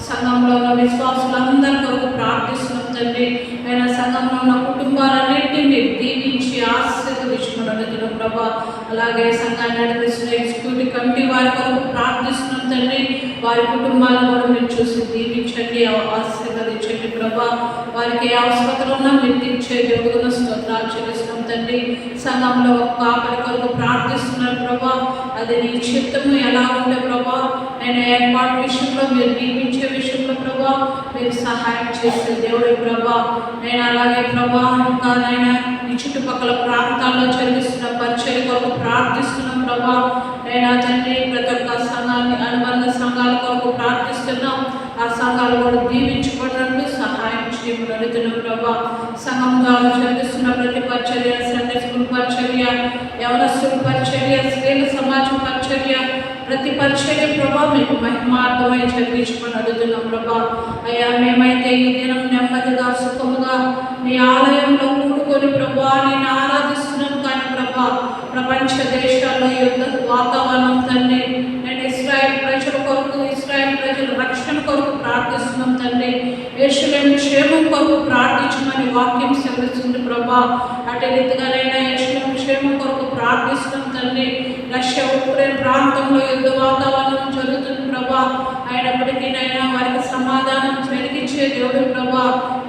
సంఘంలో ఉన్న విశ్వాసులందరి కొరకు ప్రార్థిస్తున్నాం తండ్రి. ఆయన సంఘంలో ఉన్న కుటుంబాలన్నింటినీ దీవించి ఆశీర్వదించమని అడుగుతున్న ప్రభా. అలాగే సంఘాన్ని నడిపిస్తున్న ఎగ్జిక్యూటివ్ కమిటీ వారి కొరకు ప్రార్థిస్తున్నాం తండ్రి. వారి కుటుంబాలను కూడా మీరు చూసి దీవించండి, ఆశీర్వదించండి ప్రభా. వారికి ఏ అవసరతలు ఉన్నా మీరు తీర్చే దేవుడుగా స్తోత్రాలు చెల్లిస్తున్నాం తండ్రి. సంఘంలో ఒక కాపరి కొరకు ప్రార్థిస్తున్నారు ప్రభా. అది నీ చిత్తము ఎలా ఉండే ప్రభా, నేను ఏర్పాటు విషయంలో మీరు దీవించే విషయంలో ప్రభా మీరు సహాయం చేసే దేవుడి ప్రభా. నేను అలాగే ప్రభా ఇంకా నాయన ఈ చుట్టుపక్కల ప్రాంతాల్లో జరిగిస్తున్న పరిచయ కొరకు ప్రార్థిస్తున్నాం ప్రభా. నేను తండ్రి ప్రతి ఒక్క సంఘాన్ని అనుబంధ సంఘాల కొరకు ప్రార్థిస్తున్నాం. ఆ సంఘాలు కూడా దీవించబడినట్లు సహాయం చేయమని అడుగుతున్నాం ప్రభా. సంఘం ద్వారా జరిగిస్తున్న ప్రతి పరిచర్య, సండే స్కూల్ పరిచర్య, యవనస్తుల పరిచర్య, స్త్రీల సమాజం పరిచర్య, ప్రతి పరిచర్య ప్రభా మీకు మహిమార్థమై జరిగించమని అడుగుతున్నాం ప్రభా. అయ్యా మేమైతే ఈ దినం నెమ్మదిగా సుఖముగా నీ ఆలయంలో కూడుకొని ప్రభా నేను ఆరాధిస్తున్నాం. కానీ ప్రభా ప్రపంచ దేశాల్లో యుద్ధ వాతావరణం తండ్రి, నేను ఇశ్రాయేల్ ప్రజల కొరకు, ఇశ్రాయేల్ ప్రజల రక్షణ కొరకు ప్రార్థిస్తున్నాం తండ్రి. యెరూషలేము క్షేమం కొరకు ప్రార్థించమని వాక్యం సెలవిస్తుంది ప్రభా. అటు రీతిగానైనా యెరూషలేము క్షేమం కొరకు ప్రార్థిస్తున్నాం తండ్రి. రష్యా ఉక్రెయిన్ ప్రాంతంలో యుద్ధ వాతావరణం జరుగుతుంది ప్రభా. అయినప్పటికీ నైనా వారికి సమాధానం జరిగించే దేవుడు ప్రభా.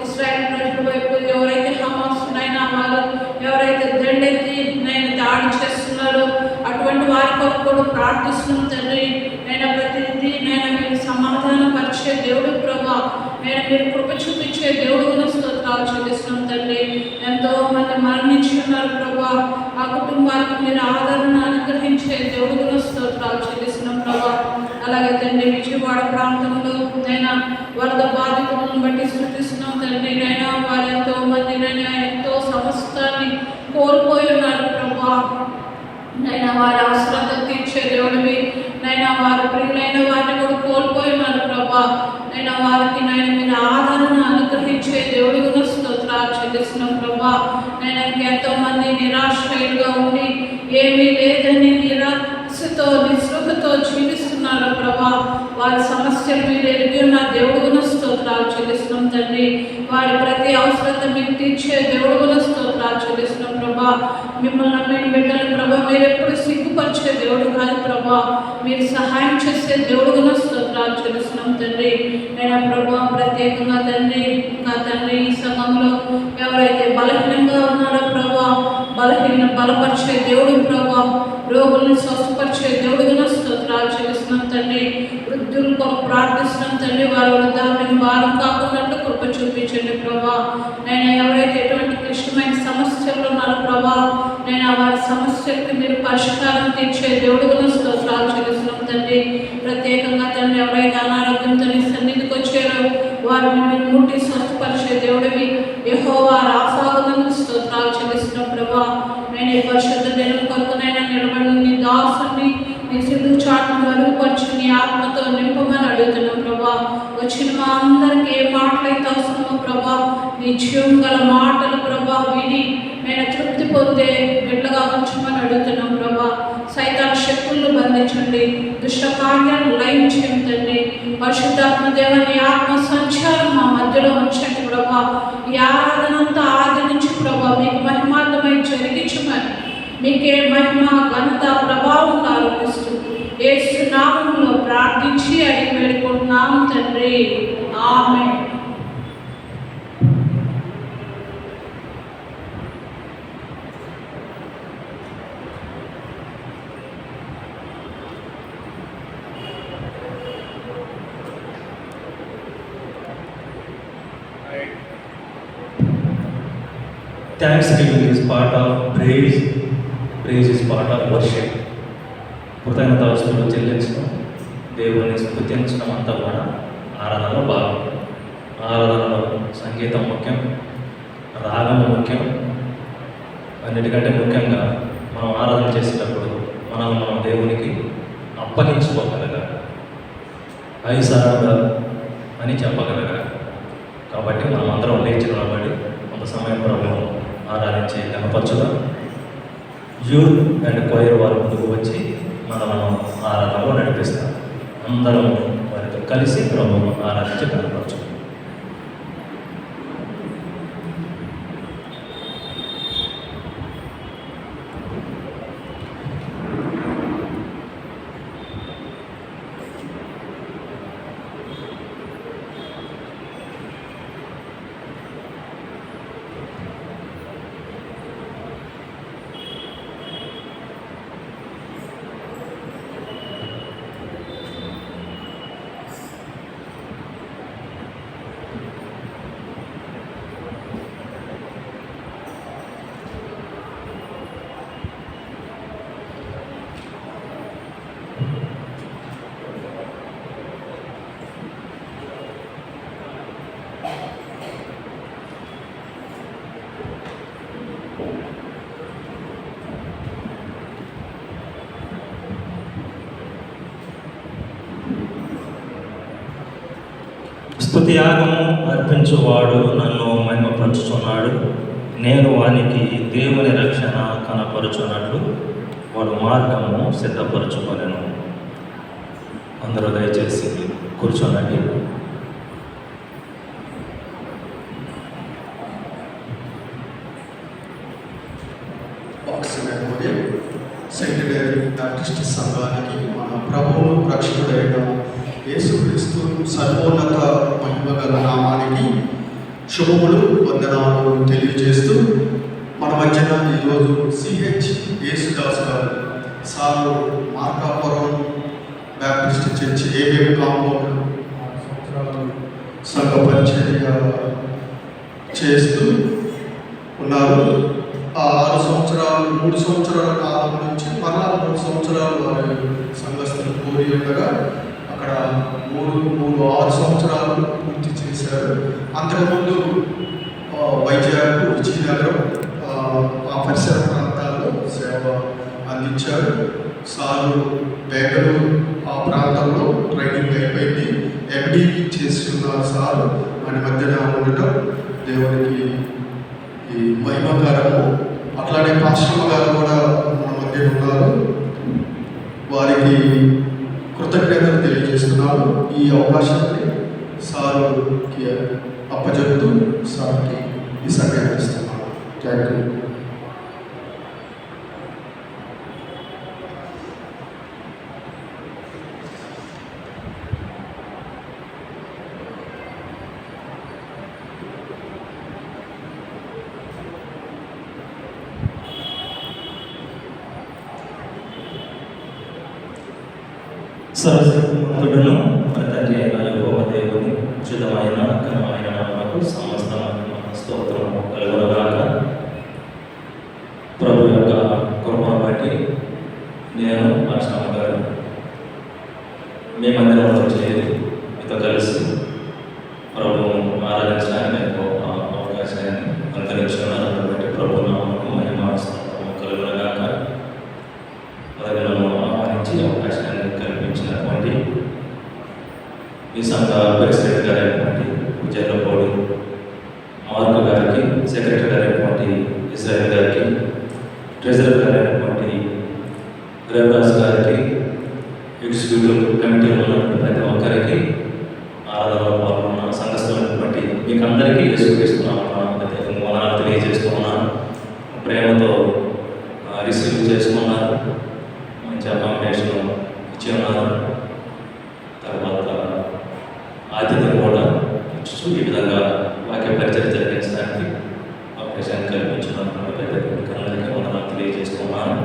ఇశ్రాయేల్ ప్రజల వైపు ఎవరైతే హమాస్ నైనా వారు ఎవరైతే దండెత్తి నేను దాడి చేస్తున్నారో అటువంటి వారి కొరకు కూడా ప్రార్థిస్తున్నాం తండ్రి. నేను ప్రతిదీ నేను మీరు సమాధానం పరిచే దేవుడు ప్రభా. నేను మీరు కృప చూపించే దేవుడు స్తోత్రాలు చెల్లిస్తున్నాం తండ్రి. ఎంతో మంది మరణించి ఉన్నారు ప్రభా. ఆ కుటుంబాలకు మీరు ఆదరణ అనుగ్రహించే దేవుడు స్తోత్రాలు చెల్లిస్తున్నాం ప్రభా. అలాగే తండ్రి విజయవాడ ప్రాంతంలో నైనా వరద బాధితులను బట్టి సృష్టిస్తున్నాం తండ్రి. నైనా వారు ఎంతో మంది నైనా ఎంతో సమస్తాన్ని కోల్పోయి ఉన్నారు ప్రభా. నైనా వారి అవసరాలు తీర్చే దేవుడివి, నైనా వారి ప్రియులైన వారిని కూడా కోల్పోయి ఉన్నారు ప్రభా. నైనా వారికి నైనా మీరు ఆదరణ అనుగ్రహించే దేవుడి కూడా స్తోత్రాలు చెల్లిస్తున్నాం ప్రభా. నేను ఎంతో మంది నిరాశ్రయులుగా ఉండి ఏమీ లేదని నిరాశతో నిస్పృహతో జీవిస్తున్నారు ప్రభా. వారి సమస్యలు మీరు ఎరిగి ఉన్న దేవుడు కూడా స్తోత్రాలు చెల్లిస్తున్నాం తండ్రి. వారి ప్రతి అవసరత మీరు తీర్చే దేవుడు కూడా స్తోత్రాలు చెల్లిస్తున్నాం ప్రభా. మిమ్మల్ని నమ్మిన బిడ్డలు ప్రభా మీరు ఎప్పుడు సిగ్గుపరిచే దేవుడు కాదు ప్రభా. మీరు సహాయం చేసే దేవుడు కూడా స్తోత్రాలు చెల్లిస్తున్నాం తండ్రి. నేను ప్రభా ప్రత్యేకంగా తండ్రి ఇంకా తండ్రి ఈ సంఘంలో ఎవరైతే బలహీనంగా ఉన్నారో ప్రభా బలపరిచే దేవుడు ప్రభా. రోగులను స్వస్థపరిచే దేవుడు కూడా స్తోత్రాలు చెల్లిస్తున్నాం తండ్రి. వృద్ధుల కొరకు ప్రార్థిస్తున్నాం తండ్రి. వారి వృద్ధాప్యం భారం కాకుండా కృప చూపించండి ప్రభా. నేను ఎవరైతే ఎటువంటి క్లిష్టమైన సమస్యలు ఉన్నారో ప్రభా నేను వారి సమస్యలకు మీరు పరిష్కారం తీర్చే దేవుడు కూడా స్తోత్రాలు చెల్లిస్తున్నాం తండ్రి. ప్రత్యేకంగా తండ్రి ఎవరైతే అనారోగ్యంతో నీ సన్నిధికి వచ్చారో వారు మీరు ముట్టి స్వస్థపరిచే దేవుడివి యెహోవా రాఫాగునందుకు స్తోత్రాలు చెల్లిస్తున్నాం ప్రభా. నేను ఈ పరిశుద్ధ దినం కొరకునైనా నిలబడి నీ దాసుని నీ సిద్ధు చాటును మరుగుపరిచి నీ ఆత్మతో నింపమని అడుగుతున్నాం ప్రభా. వచ్చిన మా అందరికీ ఏ మాటలైతే అవసరమో ప్రభా నీ జీవం గల మాటలు ప్రభా విని నేను తృప్తి పొందే బిడ్డగా ఉంచమని అడుగుతున్నాం ప్రభా. సైతాన్ శక్తులను బంధించండి, దుష్ట కార్యాలను లయం చేయండి. పరిశుద్ధాత్మ దేవాన్ని ఆత్మ సంచారం మా మధ్యలో ఉంచండి ప్రభా. ఈ ఆరాధన అంతా ఆది నుంచి ప్రభా మీకు మహిమార్థమై జరిగించమని మీకే మహిమ ఘనత ప్రభావం ఆరోపిస్తూ యేసు నామములో ప్రార్థించి అడిగి వేడుకుంటున్నాము తండ్రి. Amen. Thanksgiving is part of praise, praise is part of worship. కృతజ్ఞతాస్తుతులు చెల్లించడం, దేవుని స్తుతించడం అంతా కూడా ఆరాధనలో భాగం. ఆరాధనలో సంగీతం ముఖ్యం, రాగం ముఖ్యం. అన్నిటికంటే ముఖ్యంగా మనం ఆరాధన చేసేటప్పుడు మనం దేవునికి అప్పగించుకోగలగాలి, ఐసారుగా అని చెప్పగలగాలి. కాబట్టి మనం అందరం లేచి నిలబడి కొంత సమయం ప్రభువును ఆరాధించి కనపరచుగా యూత్ అండ్ క్వైర్ వారి ముందుకు వచ్చి మనం ఆరాధనలో నడిపిస్తాం. అందరం వారితో కలిసి ప్రభువును ఆరాధించి కనపరచు. స్తుతియాగము అర్పించువాడు నన్ను మహిమపరచుచున్నాడు. నేను వానికి దేవుని రక్షణ కనపరుచున్నట్లు వాడు మార్గము సిద్ధపరచుకొనెను. అందరూ దయచేసి కూర్చోనండి. సెక్రటరీ బ్యాప్టిస్ట్ సంఘానికి మన ప్రభువు రక్షకుడైన యేసుక్రీస్తు సర్వోన్నత మహిమగల నామానికి శుభములు వందనాలు తెలియజేస్తూ మన మధ్యన ఈరోజు సిహెచ్ యేసుదాస్ గారు sir Markapuram Baptist church ABM compound సంఘ పరిచర్య చేస్తూ ఉన్నారు. ఆ 3 సంవత్సరాల కాలం నుంచి 3 సంవత్సరాలు వారి సంఘస్థులు కోరి ఉండగా అక్కడ 6 సంవత్సరాలు పూర్తి చేశారు. అంతకుముందు వైజాగ్, విజయనగరం ఆ పరిసర ప్రాంతాల్లో సేవ అందించారు. సారు బెంగళూరు ఆ ప్రాంతంలో ట్రైనింగ్ అయిపోయింది. ఎండి చేస్తున్నారు సారు. మన మధ్యన ఉండటం దేవునికి ఈ మహిమకరము. అట్లానే పాశ్రమ గారు కూడా మన మధ్య ఉన్నారు. వారికి కృతజ్ఞతలు తెలియజేస్తున్నాను. ఈ అవకాశాన్ని సారుకి అప్పచెప్తూ సార్కి ఈ సమయం ఇస్తున్నాను. Thank you. సర్వశక్తిమంతుడును తండ్రి అయిన యెహోవా దేవుని ఉచితమైన ఘనమైన నామమునకు సమస్త స్తోత్రము కలుగునుగాక. ప్రభు యొక్క కృపను బట్టి నేను పాస్టర్ గారు మీ మందిరంలో చేరి మీతో కలిసి ప్రభువును ఆరాధించడానికి అవకాశాన్ని అనుకరించుకున్నారు. కాబట్టి ప్రభు నామమునకు మహిమ స్తోత్రము కలుగునుగాక. అలాగే ఆహ్వానించి అవకాశాన్ని కల్పించినటువంటి ఈ సంఘ ప్రెసిడెంట్ గారైనటువంటి జల్లపౌడి మార్కు గారికి, సెక్రటరీ గారైనటువంటి ఇస్రాయల్ గారికి, ట్రెజరర్ గారైనటువంటి రవిదాస్ గారికి, ఎగ్జిక్యూటివ్ కమిటీలో ఉన్నటువంటి ప్రతి ఒక్కరికి, ఆరాధనలో పాల్గొన్న సంఘస్థులైనటువంటి మీకు అందరికీ యేసుక్రీస్తున్నాను వందనాలు తెలియజేస్తూ ఉన్నాను. ప్రేమతో రిసీవ్ చేసుకున్నారు. మంచి అకామిడేషన్ ఇచ్చి ఉన్నారు. తర్వాత ఆతిథ్యం కూడా ఇచ్చు ఈ విధంగా వాక్య పరిచయం జరిగించడానికి అవకాశాన్ని కల్పించినందుకు అందరికీ వందనాలు తెలియజేస్తున్నాను.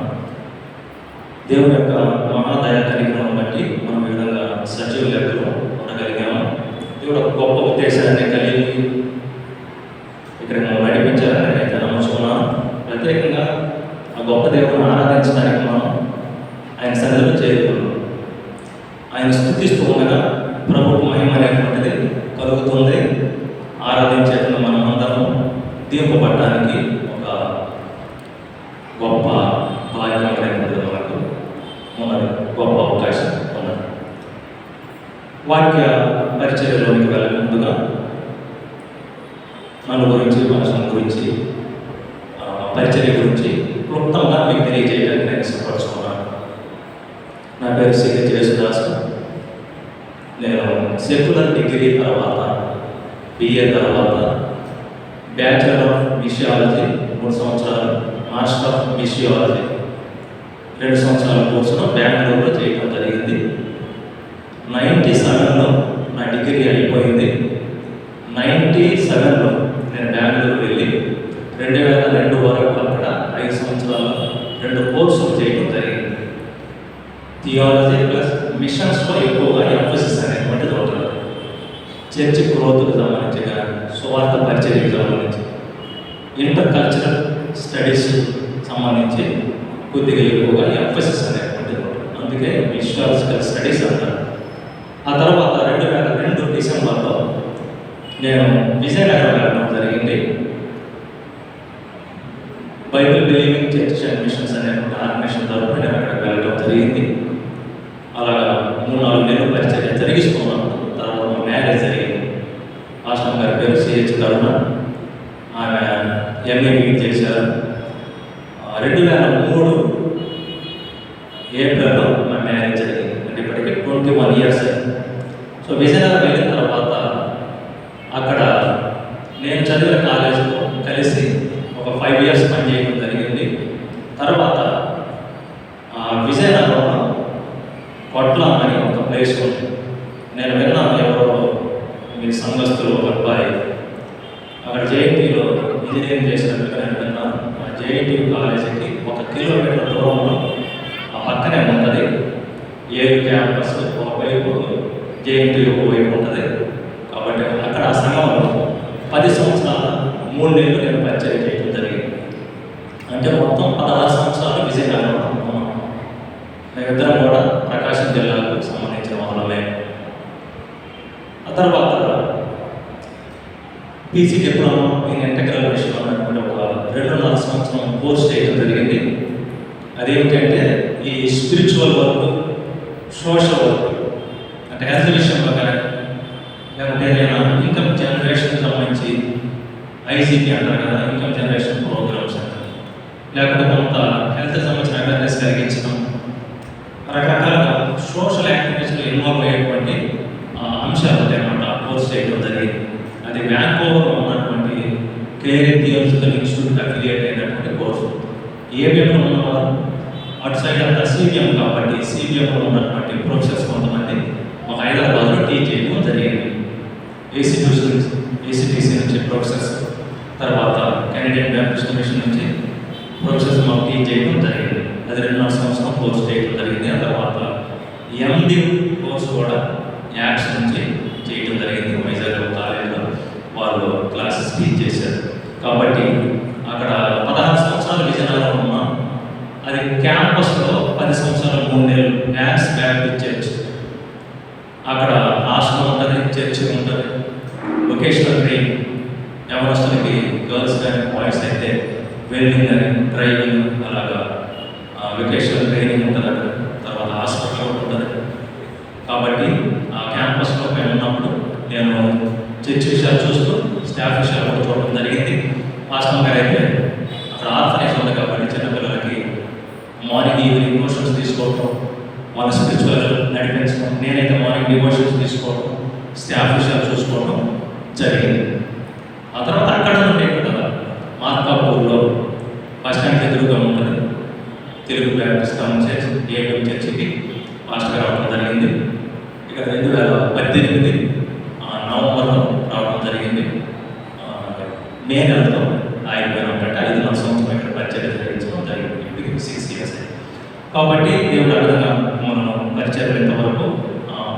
దేవుని యొక్క మహాదయ కలిగిన బట్టి మనం ఈ విధంగా సజీవ లెక్కలో ఉండగలిగాము. దేవుడు ఒక గొప్ప ఉద్దేశాన్ని కలిగి ఇక్కడ నడిపించాలని అయితే నమ్ముచున్నాను. ముందుగా నన్ను గురించి, భాషల గురించి, పరిచర్య గురించి క్లుప్తంగా మీకు తెలియజేయడానికి నేను ఇష్టపడుతున్నాను. నా పేరు శ్రీ యేసుదాస్. నేను సెక్యులర్ డిగ్రీ తర్వాత BA తర్వాత బ్యాచిలర్ ఆఫ్ మిషియాలజీ 3 సంవత్సరాలు, మాస్టర్ ఆఫ్ మిషియాలజీ 2 సంవత్సరాల కోర్సును బెంగళూరులో చేయడం జరిగింది. 97లో నా డిగ్రీ అయిపోయింది. 97లో నేను బెంగళూరు వెళ్ళి 2002 వరకు అక్కడ 5 సంవత్సరాలు 2 కోర్సులు చేయడం జరిగింది. థియాలజీ ప్లస్ మిషన్స్లో ఎక్కువగా ఎంఫసిస్ అనేటువంటిది ఉంటుంది. చర్చి గ్రోత్కు సంబంధించి కానీ, సువార్త పరిచర్యకు సంబంధించి, ఇంటర్ కల్చరల్ స్టడీస్ సంబంధించి కొద్దిగా ఎక్కువగా ఎంఫసిస్ అనేటువంటిది ఉంటుంది. అందుకే మిషనాలజికల్ స్టడీస్ అంటారు. ఆ తర్వాత 2002 డిసెంబర్లో నేను విజయనగరం వెళ్ళడం జరిగింది. Bible believing church and machines అనేటువంటి ఆర్గనైజేషన్ తరఫున నేను అక్కడికి వెళ్ళడం జరిగింది. అలాగా 3-4 నెలలు పరిచర్య జరిగిస్తున్నాను. తర్వాత మా మ్యారేజ్ జరిగింది. ఆశ్రమం గారి పేరు CH కరుణ. ఆమె MA చేశారు. 2003 ఏప్రిల్లో మా మ్యారేజ్ జరిగింది. అంటే ఇప్పటికీ 21 ఇయర్స్ అయింది. సో విజయనగరం వెళ్ళిన తర్వాత అక్కడ నేను చదివిన కాలేజీలో కలిసి ఒక 5 ఇయర్స్ పనిచేయడం జరిగింది. తర్వాత విజయనగరంలో కొట్ల అని ఒక ప్లేస్ ఉంది. నేను విన్నాను, ఎవరో మీ సంఘస్థులు ఒక అబ్బాయి అక్కడ JNTలో ఇంజనీరింగ్ చేసినట్టుగా నేను విన్నాను. ఆ JNT కాలేజీకి 1 కిలోమీటర్ దూరంలో ఆ పక్కనే ఉంటుంది ఏడు క్యాంపస్. ఒకవైపు JNT ఒకవైపు ఉంటుంది. కాబట్టి అక్కడ ఆ సంఘంలో 10 సంవత్సరాల 3 నెలలు నేను పరిచయం చేయడం జరిగింది. అంటే మొత్తం 16 సంవత్సరాలు విజయనగరంలో ఉన్నాం. మేమిద్దరం కూడా ప్రకాశం జిల్లాకు సంబంధించిన వాళ్ళమే. ఆ తర్వాత PC డిప్లొమా ఇన్ ఇంటెగ్రల్ విషయం అన్నటువంటి ఒక 2.5 సంవత్సరం కోర్స్ చేయడం జరిగింది. అదేమిటంటే ఈ స్పిరిచువల్ వర్క్, సోషల్ వర్క్, అంటే హెల్త్ విషయంలో కానీ, లేకపోతే ఏదైనా ఇన్కమ్ జనరేషన్ సంబంధించి ICT అంటారు కదా, ఇన్కమ్ జనరేషన్ ప్రోగ్రామ్స్ అంటారు, లేకపోతే కొంత హెల్త్ సంబంధించిన అవేర్నెస్ కలిగించడం, రకరకాల సోషల్ యాక్టివిటీస్లో ఇన్వాల్వ్ అయ్యేటువంటి అంశాలు ఉంటాయన్నమాట. కోర్స్ చేయడం జరిగింది. అది వ్యాంకోవర్లో ఉన్నటువంటి కేరింగ్ థియాలజికల్ ఇన్స్టిట్యూట్ అఫిలియేట్ అయినటువంటి కోర్సు. ఏబిఎంలో ఉన్నవారు అటు సైడ్ అంతా CBM కాబట్టి CBMలో ఉన్నటువంటి ప్రొఫెసర్స్ కొంతమంది ఒక హైదరాబాద్లో టీచ్ చేయడం జరిగింది. ACTC నుంచి ప్రొఫెసర్స్, తర్వాత కెనడియన్ బ్యాప్టిస్ట్ మిషన్ నుంచి ప్రొఫెసర్స్ మాకు టీచ్ చేయడం జరిగింది. అది 2.5 సంవత్సరం కోర్సు చేయడం జరిగింది. ఆ తర్వాత MD కోర్సు కూడా యాక్స్ నుంచి చేయడం జరిగింది. వైజాగ్ కాలేజీలో వాళ్ళు క్లాసెస్ టీచ్ చేశారు. కాబట్టి అక్కడ 16 సంవత్సరాలు విజయనగరం ఉన్నాం. అది క్యాంపస్లో 10 సంవత్సరాలు 3 నెలలు యాక్స్ బ్యాప్టిస్ట్ చర్చ్. అక్కడ హాస్టల్ ఉంటుంది, చర్చ్ ఉంటుంది, వొకేషనల్ ట్రైనింగ్, యవనస్తులకి గర్ల్స్ కానీ బాయ్స్ అయితే వెల్డింగ్ అని, డ్రైవింగ్, అలాగా వొకేషనల్ ట్రైనింగ్ ఉంటుంది అక్కడ. తర్వాత హాస్పిటల్ ఉంటుంది. కాబట్టి ఆ క్యాంపస్లో మేము ఉన్నప్పుడు నేను చర్చ్ విషయాలు చూస్తూ స్టాఫ్ విషయాలు కూడా చూడడం జరిగింది. హాస్టల్ గారు అయితే అక్కడ ఆర్ఫనేజ్ ఉంది కాబట్టి చిన్నపిల్లలకి మార్నింగ్ ఈవినింగ్ డివోషన్స్ తీసుకోవటం, వాళ్ళ స్పిరిచువల్ నడిపించడం, నేనైతే మార్నింగ్ డివోషన్స్ తీసుకోవడం, స్టాఫ్ విషయాలు చూసుకోవడం జరిగింది. ఆ తర్వాత అక్కడ నుండి కదా మార్కాపూర్లో బస్ స్టాండ్ ఎదురుగా ఉంటుంది తెలుగు బ్యాప్టిస్ట్ చర్చ్, ఏబిఎం చర్చికి మాస్టర్ రావడం జరిగింది. ఇక 2018 నవంబర్లో రావడం జరిగింది. మే నెలలో ఆగిపోయినాం అంటే 5 సంవత్సరం ఇక్కడ పరిచయం జరిగించడం జరిగింది. ఇప్పటికి 6 ఇయర్స్. కాబట్టి దేవుడు ఆ విధంగా మనం పరిచయం ఇంతవరకు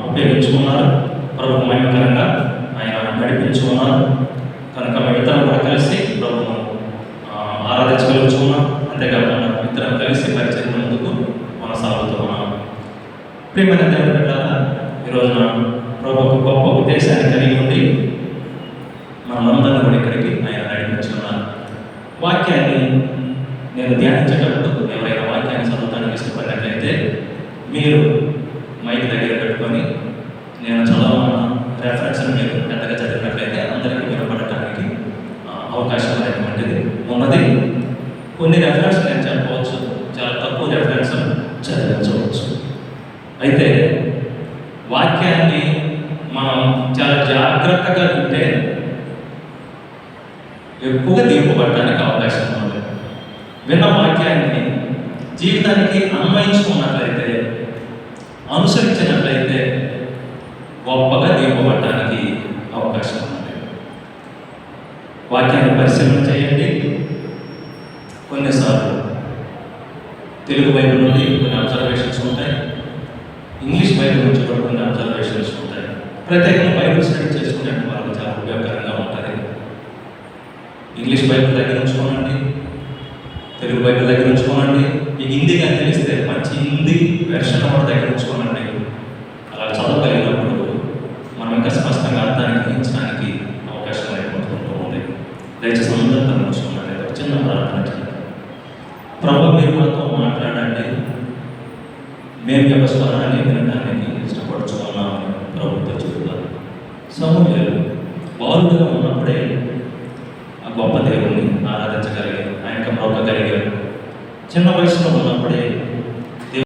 ఉపయోగించుకున్నారు. ప్రభు మహిమకరంగా ఆయన నడిపించుకున్నారు. కనుక మేమిద్దరం కూడా కలిసి ప్రభును ఆరాధించగలుగుతున్నాం. అంతేకాకుండా ఇద్దరం కలిసి పరిచయం ముందుకు కొనసాగుతున్నాం. ప్రియమైన దేవుని బిడ్డలారా, ఈరోజున ప్రభు ఒక గొప్ప ఉద్దేశాన్ని కలిగి ఉండి మనమందరం కూడా ఇక్కడికి ఆయన నడిపించుకున్నారు. వాక్యాన్ని నేను ధ్యానించేటప్పుడు ఎవరైనా వాక్యాన్ని చదవడానికి ఇష్టపడినట్లయితే మీరు మైక్ దగ్గర పెట్టుకొని నేను చదవమన్న రెఫరెన్స్ మీరు పెద్దగా వింటే ఎక్కువగా దీపపడటానికి అవకాశం ఉంది. విన్న వాక్యాన్ని జీవితానికి అన్వయించుకున్నట్లయితే, అనుసరించినట్లయితే గొప్పగా దీపపడటానికి అవకాశం ఉంది. వాక్యాన్ని పరిశీలన చేయండి. కొన్నిసార్లు తెలుగు బైబిల్ నుండి కొన్ని అబ్జర్వేషన్స్ ఉంటాయి, ఇంగ్లీష్ బైబిల్ నుంచి కూడా కొన్ని అబ్జర్వేషన్స్ ఉంటాయి. ప్రత్యేకంగా బైబిల్ స్టడీ చేసుకునే వాళ్ళకి చాలా ఉపయోగకరంగా ఉంటుంది. ఇంగ్లీష్ బైబిల్ దగ్గర ఉంచుకోనండి, తెలుగు బైబిల్ దగ్గర ఉంచుకోనండి. మీకు హిందీ కానీ తెలిస్తే మంచి హిందీ వెర్షన్ కూడా దగ్గర ఉంచుకోనండి. అలా చదవగలిగినప్పుడు మనం ఇంకా స్పష్టంగా అర్థాన్ని గ్రహించడానికి అవకాశం ఏర్పడుతుంటూ ఉంది. దయచేసి అందరూ తను ఉంచుకున్నాను. ఒక చిన్న ప్రార్థన చేయండి. ప్రభు, మీరు మాతో మాట్లాడండి, మేము యొక్క స్వరాన్ని వినడానికి ఇష్టపడుచుకున్నామని ప్రభుత్వం చెబుతారు. సమూహలు బాలుడుగా ఉన్నప్పుడే ఆ గొప్ప దేవుణ్ణి ఆరాధించగలిగారు, ఆయన యొక్క మొక్కగలిగారు. చిన్న వయసులో ఉన్నప్పుడే